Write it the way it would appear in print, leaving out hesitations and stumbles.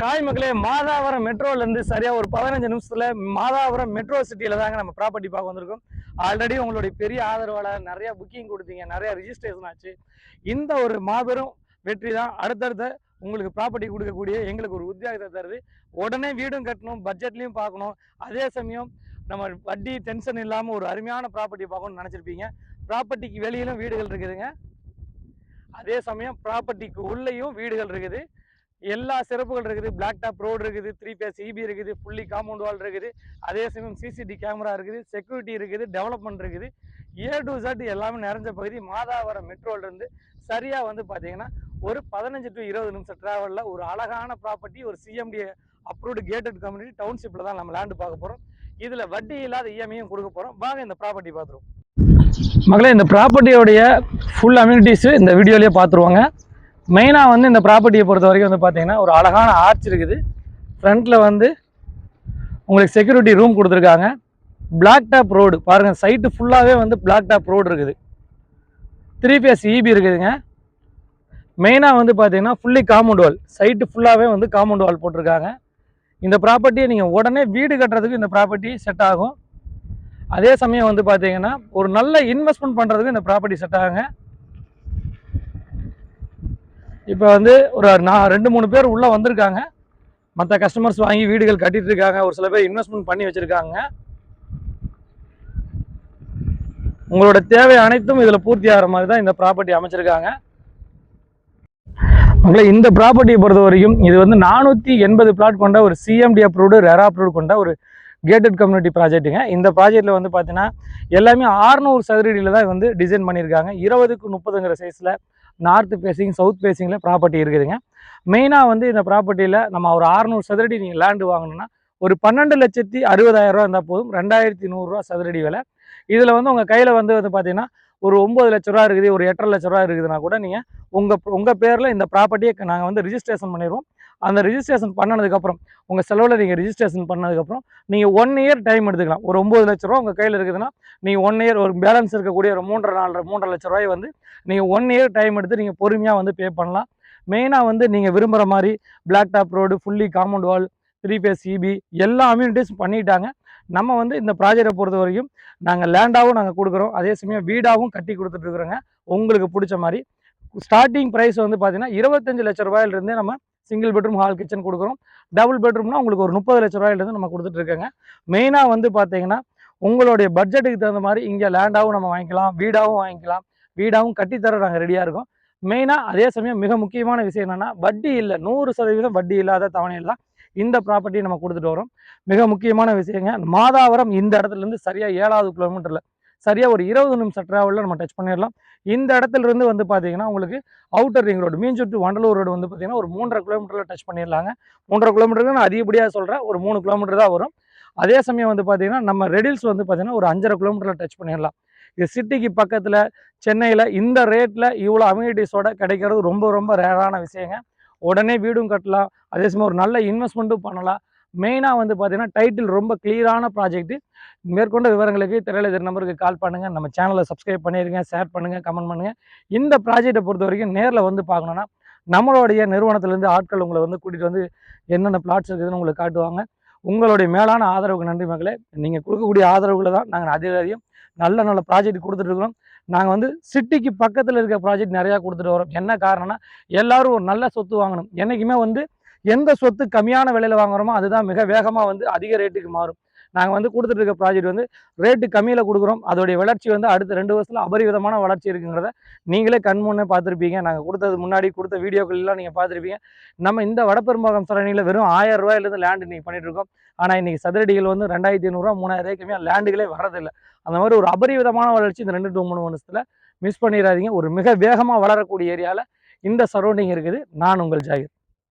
Hi மக்களே, மாதாவரம் மெட்ரோலேருந்து சரியாக ஒரு 15 நிமிஷத்தில் மாதாவரம் மெட்ரோ சிட்டியில் தாங்க நம்ம ப்ராப்பர்ட்டி பார்க்க வந்திருக்கோம். ஆல்ரெடி உங்களுடைய பெரிய ஆதரவாளர் நிறையா புக்கிங் கொடுத்தீங்க, நிறையா ரிஜிஸ்ட்ரேஷன் ஆச்சு. இந்த ஒரு மாபெரும் வெற்றி தான் அடுத்தடுத்த உங்களுக்கு ப்ராப்பர்ட்டி கொடுக்கக்கூடிய எங்களுக்கு ஒரு உத்தியோகத்தை தருது. உடனே வீடும் கட்டணும், பட்ஜெட்லையும் பார்க்கணும், அதே சமயம் நம்ம வட்டி டென்ஷன் இல்லாமல் ஒரு அருமையான ப்ராப்பர்ட்டி பார்க்கணும்னு நினச்சிருப்பீங்க. ப்ராப்பர்ட்டிக்கு வெளியிலும் வீடுகள் இருக்குதுங்க, அதே சமயம் ப்ராப்பர்ட்டிக்கு உள்ளேயும் வீடுகள் இருக்குது. எல்லா சிறப்புகள் இருக்குது. பிளாக் டாப் ரோடு இருக்குது, 3 பேஸ் இபி இருக்குது, ஃபுல்லி காம்பவுண்ட் வால் இருக்குது, அதே சமயம் சிசிடி கேமரா இருக்குது, செக்யூரிட்டி இருக்குது, டெவலப்மெண்ட் இருக்குது. A to Z எல்லாமே நிறைஞ்ச பகுதி மாதாவரம் மெட்ரோலேருந்து சரியாக வந்து பார்த்தீங்கன்னா ஒரு 15 to 20 நிமிஷம் ட்ராவலில் ஒரு அழகான ப்ராப்பர்ட்டி, ஒரு சிஎம்டி அப்ரூவ்டு கேட்டட் கம்யூனிட்டி டவுன்ஷிப்பில் தான் நம்ம லேண்டு பார்க்க போகிறோம். இதில் வட்டி இல்லாத இஎம்ஐயும் கொடுக்க போகிறோம். வாங்க இந்த ப்ராப்பர்ட்டி பார்த்துருவோம். மகளே, இந்த ப்ராப்பர்ட்டியோடைய ஃபுல் அம்யூனிட்டிஸு இந்த வீடியோலேயே பார்த்துருவாங்க. மெயினாக வந்து இந்த ப்ராப்பர்ட்டியை பொறுத்த வரைக்கும் வந்து பார்த்தீங்கன்னா ஒரு அழகான ஆர்ச் இருக்குது. ஃப்ரண்ட்டில் வந்து உங்களுக்கு செக்யூரிட்டி ரூம் கொடுத்துருக்காங்க. பிளாக் டாப் ரோடு பாருங்கள், சைட்டு ஃபுல்லாகவே வந்து பிளாக் டாப் ரோடு இருக்குது. 3 பேஸ் இபி இருக்குதுங்க. மெயினாக வந்து பார்த்தீங்கன்னா ஃபுல்லி காம்பவுண்ட் வால், சைட்டு ஃபுல்லாகவே வந்து காம்பவுண்ட் வால் போட்டிருக்காங்க. இந்த ப்ராப்பர்ட்டியை நீங்கள் உடனே வீடு கட்டுறதுக்கு இந்த ப்ராப்பர்ட்டி செட் ஆகும். அதே சமயம் வந்து பார்த்தீங்கன்னா ஒரு நல்ல இன்வெஸ்ட்மெண்ட் பண்ணுறதுக்கு இந்த ப்ராப்பர்ட்டி செட் ஆகுங்க. இப்போ வந்து ஒரு 2-3 பேர் உள்ளே வந்திருக்காங்க. மற்ற கஸ்டமர்ஸ் வாங்கி வீடுகள் கட்டிட்டு இருக்காங்க. ஒரு சில பேர் இன்வெஸ்ட்மெண்ட் பண்ணி வச்சுருக்காங்க. உங்களோட தேவை அனைத்தும் இதில் பூர்த்தி ஆகிற மாதிரி தான் இந்த ப்ராப்பர்ட்டி அமைச்சிருக்காங்க. மக்களை, இந்த ப்ராப்பர்ட்டியை பொறுத்த வரைக்கும் இது வந்து 480 பிளாட் கொண்ட ஒரு சிஎம்டி அப்ரூவ்டு ரெரா அப்ரூவ்டு கொண்ட ஒரு கேட்டட் கம்யூனிட்டி ப்ராஜெக்ட்டுங்க. இந்த ப்ராஜெக்ட்டில் வந்து பார்த்தீங்கன்னா எல்லாமே 600 சதுரடியில் தான் வந்து டிசைன் பண்ணியிருக்காங்க. 20க்கு 30ங்கிற சைஸில் நார்த் ஃபேஸிங் சவுத் ஃபேஸிங்கில் ப்ராப்பர்ட்டி இருக்குதுங்க. மெயினாக வந்து இந்த ப்ராப்பர்ட்டியில் நம்ம ஒரு 600 சதுரடி நீங்கள் லேண்டு வாங்கணும்னா ஒரு 12,60,000 இருந்தால் போதும். 2,100 சதுரடி விலை. இதில் வந்து உங்கள் கையில் வந்து பார்த்தீங்கன்னா ஒரு 9 லட்ச ரூபா இருக்குது, ஒரு 8.5 லட்ச ரூபா இருக்குதுன்னா கூட நீங்கள் உங்கள் பேரில் இந்த ப்ராப்பர்ட்டியை நாங்கள் வந்து ரிஜிஸ்ட்ரேஷன் பண்ணிடுவோம். அந்த ரிஜிஸ்ட்ரேஷன் பண்ணதுக்கப்புறம் உங்கள் செலவில் நீங்கள் ரிஜிஸ்ட்ரேஷன் பண்ணதுக்கப்புறம் நீங்கள் 1 இயர் டைம் எடுத்துக்கலாம். ஒரு 9 லட்ச ரூபா உங்கள் கையில் இருக்குதுன்னா நீங்கள் 1 இயர் ஒரு பேலன்ஸ் இருக்கக்கூடிய ஒரு 3.5 லட்ச ரூபாய் வந்து நீங்கள் 1 இயர் டைம் எடுத்து நீங்கள் பொறுமையாக வந்து பே பண்ணலாம். மெயினாக வந்து நீங்கள் விரும்புகிற மாதிரி black top road, fully compound wall, 3 phase EB எல்லா அம்யூனிட்டிஸும் பண்ணிட்டாங்க. நம்ம வந்து இந்த ப்ராஜெக்டை பொறுத்த வரைக்கும் நாங்கள் லேண்டாகவும் நாங்கள் கொடுக்குறோம், அதே சமயம் வீடாகவும் கட்டி கொடுத்துட்ருக்குறோங்க. உங்களுக்கு பிடிச்ச மாதிரி ஸ்டார்டிங் ப்ரைஸ் வந்து பார்த்தீங்கன்னா 25 லட்ச ரூபாயிலிருந்தே நம்ம சிங்கிள் பெட்ரூம் ஹால் கிச்சன் கொடுக்குறோம். டபுள் பெட்ரூம்னா உங்களுக்கு ஒரு 30 லட்ச ரூபாயிலிருந்து நம்ம கொடுத்துட்ருக்கோங்க. மெயினாக வந்து பார்த்தீங்கன்னா உங்களுடைய பட்ஜெட்டுக்கு தகுந்த மாதிரி இங்கே லேண்டாகவும் நம்ம வாங்கிக்கலாம், வீடாகவும் வாங்கிக்கலாம், வீடாகவும் கட்டித்தர நாங்கள் ரெடியாக இருக்கோம். மெயினாக அதே சமயம் மிக முக்கியமான விஷயம் என்னென்னா வட்டி இல்லை, 100% வட்டி இல்லாத தவணையில் தான் இந்த ப்ராப்பர்ட்டியை நம்ம கொடுத்துட்டு வரோம். மிக முக்கியமான விஷயங்க, மாதாவரம் இந்த இடத்துலேருந்து சரியாக 7வது கிலோமீட்டரில் சரியாக ஒரு 20 நிமிஷம் ட்ராவலில் நம்ம டச் பண்ணிடலாம். இந்த இடத்துலேருந்து வந்து பார்த்தீங்கன்னா உங்களுக்கு outer ring road, Minjur to Vandalur road வந்து பார்த்தீங்கன்னா ஒரு 3.5 கிலோமீட்டரில் டச் பண்ணிடலாங்க. 3.5 கிலோமீட்டருக்கு நான் அதிகப்படியாக சொல்கிறேன், ஒரு 3 கிலோமீட்டர் தான் வரும். அதே சமயம் வந்து பார்த்தீங்கன்னா நம்ம ரெடில்ஸ் வந்து பார்த்தீங்கன்னா ஒரு 5.5 கிலோமீட்டரில் டச் பண்ணிடலாம். இது சிட்டிக்கு பக்கத்தில் சென்னையில் இந்த ரேட்டில் இவ்வளோ அம்யூனிட்டிஸோட கிடைக்கிறது ரொம்ப ரொம்ப ரேரான விஷயங்க. உடனே வீடும் கட்டலாம், அதே சமயம் ஒரு நல்ல இன்வெஸ்ட்மெண்ட்டும் பண்ணலாம். மெயினாக வந்து பார்த்தீங்கன்னா டைட்டில் ரொம்ப கிளியரான ப்ராஜெக்ட்டு. மேற்கொண்ட விவரங்களுக்கு திரையில தெரிந்த நம்பருக்கு கால் பண்ணுங்கள். நம்ம சேனலை சப்ஸ்கிரைப் பண்ணிடுங்க, ஷேர் பண்ணுங்கள், கமெண்ட் பண்ணுங்கள். இந்த ப்ராஜெக்டை பொறுத்த வரைக்கும் நேரில் வந்து பார்க்கணுன்னா நம்மளுடைய நிறுவனத்திலேருந்து ஆட்கள் உங்களை வந்து கூட்டிகிட்டு வந்து என்னென்ன பிளாட்ஸ் இருக்குதுன்னு உங்களுக்கு காட்டுவாங்க. உங்களுடைய மேலான ஆதரவுக்கு நன்றி மகளே. நீங்கள் கொடுக்கக்கூடிய ஆதரவுகளை தான் நாங்கள் அதிகம் நல்ல நல்ல ப்ராஜெக்ட் கொடுத்துட்ருக்குறோம். நாங்கள் வந்து சிட்டிக்கு பக்கத்தில் இருக்க ப்ராஜெக்ட் நிறையா கொடுத்துட்டு வரோம். என்ன காரணம்னா எல்லோரும் ஒரு நல்ல சொத்து வாங்கணும். என்றைக்குமே வந்து எந்த சொத்து கம்மியான விலையில் வாங்குகிறோமோ அதுதான் மிக வேகமாக வந்து அதிக ரேட்டுக்கு மாறும். நாங்கள் வந்து கொடுத்துட்டு இருக்க ப்ராஜெக்ட் வந்து ரேட்டு கம்மியில் கொடுக்குறோம். அதோடைய வளர்ச்சி வந்து அடுத்த 2 வருஷத்தில் அபரிவிதமான வளர்ச்சி இருக்குங்கிறத நீங்களே கண்முன்னே பார்த்துருப்பீங்க. நாங்கள் கொடுத்தது முன்னாடி கொடுத்த வீடியோக்கள்லாம் நீங்கள் பார்த்துருப்பீங்க. நம்ம இந்த வடபெரும்பாக்கம் சரணியில் வெறும் 1000 ரூபாயிலேருந்து லேண்டு இன்றைக்கி பண்ணிகிட்ருக்கோம். ஆனால் இன்றைக்கி சதுரடிகள் வந்து 2500 3000 கம்மியாக லேண்டுகளே வரதில்லை. அந்த மாதிரி ஒரு அபரிவிதமான வளர்ச்சி இந்த 2 to 3 வருஷத்தில் மிஸ் பண்ணிடாதீங்க. ஒரு மிக வேகமாக வளரக்கூடிய ஏரியாவில் இந்த சரௌண்டிங் இருக்குது. நான் உங்கள் ஜாகிர்.